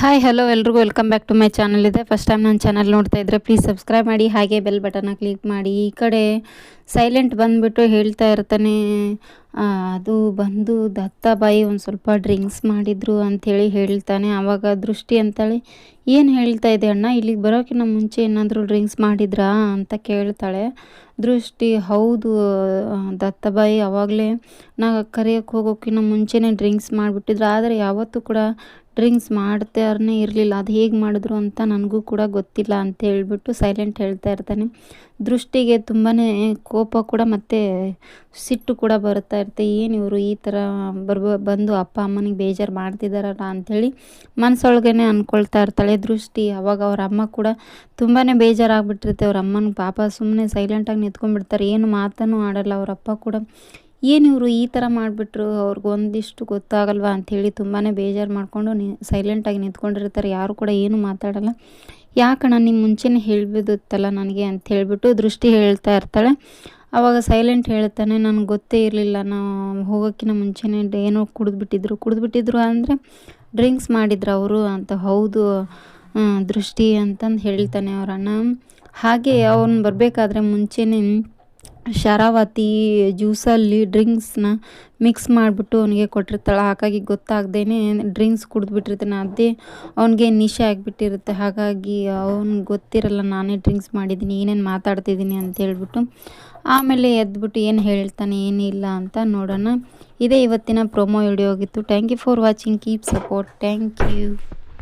Hi hello ಎಲ್ರಿಗೂ welcome back to my channel ಇದೆ. First time ನನ್ನ ಚಾನಲ್ ನೋಡ್ತಾ ಇದ್ದರೆ ಪ್ಲೀಸ್ ಸಬ್ಸ್ಕ್ರೈಬ್ ಮಾಡಿ, ಹಾಗೆ ಬೆಲ್ ಬಟನ್ನ ಕ್ಲಿಕ್ ಮಾಡಿ. ಈ ಕಡೆ ಸೈಲೆಂಟ್ ಬಂದುಬಿಟ್ಟು ಹೇಳ್ತಾ ಇರ್ತಾನೆ, ಅದು ಬಂದು ದತ್ತಾಬಾಯಿ ಒಂದು ಸ್ವಲ್ಪ ಡ್ರಿಂಕ್ಸ್ ಮಾಡಿದ್ರು ಅಂಥೇಳಿ ಹೇಳ್ತಾನೆ. ಆವಾಗ ದೃಷ್ಟಿ ಅಂತಾಳೆ, ಏನು ಹೇಳ್ತಾ ಇದೆ ಅಣ್ಣ, ಇಲ್ಲಿಗೆ ಬರೋಕ್ಕಿಂತ ಮುಂಚೆ ಏನಾದರೂ ಡ್ರಿಂಕ್ಸ್ ಮಾಡಿದ್ರಾ ಅಂತ ಕೇಳ್ತಾಳೆ. ದೃಷ್ಟಿ, ಹೌದು ದತ್ತಾಬಾಯಿ ಆವಾಗಲೇ ನಾ ಕರೆಯೋಕ್ಕೆ ಹೋಗೋಕ್ಕಿಂತ ಮುಂಚೆನೇ ಡ್ರಿಂಕ್ಸ್ ಮಾಡಿಬಿಟ್ಟಿದ್ರು, ಆದರೆ ಯಾವತ್ತೂ ಕೂಡ ಡ್ರಿಂಕ್ಸ್ ಮಾಡ್ತಾರೇ ಇರಲಿಲ್ಲ, ಅದು ಹೇಗೆ ಮಾಡಿದ್ರು ಅಂತ ನನಗೂ ಕೂಡ ಗೊತ್ತಿಲ್ಲ ಅಂತ ಹೇಳ್ಬಿಟ್ಟು ಸೈಲೆಂಟ್ ಹೇಳ್ತಾ ಇರ್ತಾನೆ. ದೃಷ್ಟಿಗೆ ತುಂಬಾ ಕೋಪ ಕೂಡ ಮತ್ತು ಸಿಟ್ಟು ಕೂಡ ಬರ್ತಾ ಇರುತ್ತೆ. ಏನು ಇವರು ಈ ಥರ ಬಂದು ಅಪ್ಪ ಅಮ್ಮನಿಗೆ ಬೇಜಾರು ಮಾಡ್ತಿದ್ದಾರಲ್ಲ ಅಂಥೇಳಿ ಮನಸ್ಸೊಳಗೇ ಅಂದ್ಕೊಳ್ತಾ ಇರ್ತಾಳೆ ದೃಷ್ಟಿ. ಅವಾಗ ಅವ್ರ ಅಮ್ಮ ಕೂಡ ತುಂಬಾ ಬೇಜಾರಾಗ್ಬಿಟ್ಟಿರುತ್ತೆ. ಅವ್ರ ಅಮ್ಮನ ಪಾಪ ಸುಮ್ಮನೆ ಸೈಲೆಂಟಾಗಿ ನಿಂತ್ಕೊಂಡ್ಬಿಡ್ತಾರೆ, ಏನು ಮಾತನ್ನು ಆಡಲ್ಲ. ಅವರಪ್ಪ ಕೂಡ ಏನು ಇವರು ಈ ಥರ ಮಾಡಿಬಿಟ್ರು, ಅವ್ರಿಗೆ ಒಂದಿಷ್ಟು ಗೊತ್ತಾಗಲ್ವಾ ಅಂಥೇಳಿ ತುಂಬಾ ಬೇಜಾರು ಮಾಡಿಕೊಂಡು ಸೈಲೆಂಟಾಗಿ ನಿಂತ್ಕೊಂಡಿರ್ತಾರೆ. ಯಾರು ಕೂಡ ಏನು ಮಾತಾಡಲ್ಲ. ಯಾಕಣ್ಣ ನಿಮ್ಮ ಮುಂಚೆನೇ ಹೇಳ್ಬೋದಿತ್ತಲ್ಲ ನನಗೆ ಅಂತ ಹೇಳಿಬಿಟ್ಟು ದೃಷ್ಟಿ ಹೇಳ್ತಾ ಇರ್ತಾಳೆ. ಆವಾಗ ಸೈಲೆಂಟ್ ಹೇಳ್ತಾನೆ, ನನಗೆ ಗೊತ್ತೇ ಇರಲಿಲ್ಲ, ನಾವು ಹೋಗೋಕ್ಕಿಂತ ಮುಂಚೆನೇ ಏನೋ ಕುಡಿದ್ಬಿಟ್ಟಿದ್ರು ಅಂದರೆ ಡ್ರಿಂಕ್ಸ್ ಮಾಡಿದ್ರು ಅವರು ಅಂತ. ಹೌದು ದೃಷ್ಟಿ ಅಂತಂದು ಹೇಳ್ತಾನೆ ಅವ್ರ ಅಣ್ಣ. ಹಾಗೆ ಅವನು ಬರಬೇಕಾದ್ರೆ ಮುಂಚೆನೇ ಶರಾವತಿ ಜ್ಯೂಸಲ್ಲಿ ಡ್ರಿಂಕ್ಸ್ನ ಮಿಕ್ಸ್ ಮಾಡಿಬಿಟ್ಟು ಅವನಿಗೆ ಕೊಟ್ಟಿರ್ತಾಳೆ. ಹಾಗಾಗಿ ಗೊತ್ತಾಗ್ದೇ ಡ್ರಿಂಕ್ಸ್ ಕುಡಿದ್ಬಿಟ್ಟಿರ್ತಾನೆ, ಅದೇ ಅವನಿಗೆ ನಿಶೆ ಆಗಿಬಿಟ್ಟಿರುತ್ತೆ. ಹಾಗಾಗಿ ಅವ್ನಿಗೆ ಗೊತ್ತಿರಲ್ಲ ನಾನೇ ಡ್ರಿಂಕ್ಸ್ ಮಾಡಿದ್ದೀನಿ, ಏನೇನು ಮಾತಾಡ್ತಿದ್ದೀನಿ ಅಂತ ಹೇಳ್ಬಿಟ್ಟು ಆಮೇಲೆ ಎದ್ಬಿಟ್ಟು ಏನು ಹೇಳ್ತಾನೆ ಏನಿಲ್ಲ ಅಂತ ನೋಡೋಣ. ಇದೇ ಇವತ್ತಿನ ಪ್ರೊಮೋ ವಿಡಿಯೋ ಆಗಿತ್ತು. Thank you for watching, keep support, thank you.